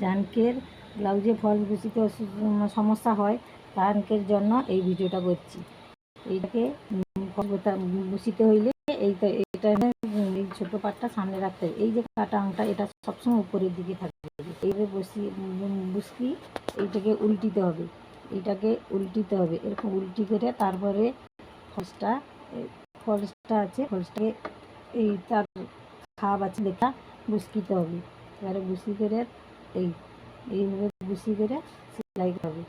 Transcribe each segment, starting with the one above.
যানকের ব্লাউজে false বসিতে সমস্যা হয় তার জন্য এই ভিডিওটা করছি। এইটাকে বসিতে হইলে এইটা এই ছোটো পাটটা সামনে রাখতে হবে। এই যে কাটা আংটা এটা সবসময় উপরের দিকে থাকবে। এইভাবে বুসকি এইটাকে উল্টিতে হবে, এরকম উল্টি করে তারপরে ফলসটা আছে, ফলসটাকে এই তার খাপ আছে লেখা বুসকিতে হবে। এবারে বুসি করে এইভাবে বুসি করে সেলাই হবে।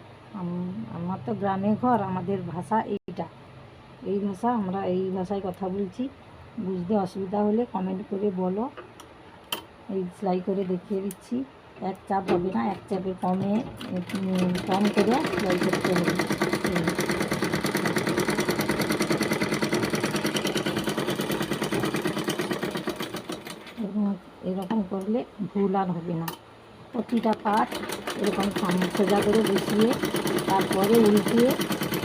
আমার তো গ্রামে ঘর, আমাদের ভাষা এইটা, এই ভাষা, আমরা এই ভাষায় কথা বলছি। বুঝতে অসুবিধা হলে কমেন্ট করে বলো। এই সেলাই করে দেখিয়ে দিচ্ছি। এক চাপ হবে না, এক চাপে কম করে সেলাই করতে হবে। এরকম করলে ভুল আর হবে না। প্রতিটা পাট এরকম সোজা করে বসিয়ে তারপরে উল্টিয়ে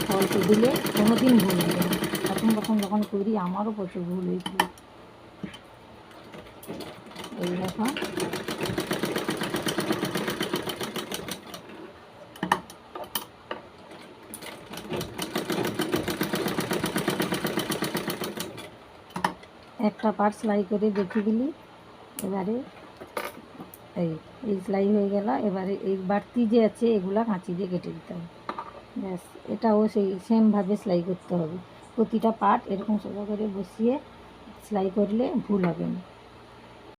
ফলস দিলে কোনো দিন ভুল হবে না। প্রথম যখন করি আমারও প্রচুর ভুল হয়েছিল। এইরকম একটা পার্ট সেলাই করে দেখিয়ে দিলি। এবারে এই সেলাই হয়ে গেল। এবারে এই বাড়তি যে আছে এগুলা কাঁচি দিয়ে কেটে দিতে হবে। ব্যাস, এটাও সেই সেমভাবে সেলাই করতে হবে। প্রতিটা পার্ট এরকম সোজা করে বসিয়ে সেলাই করলে ভুল হবে না।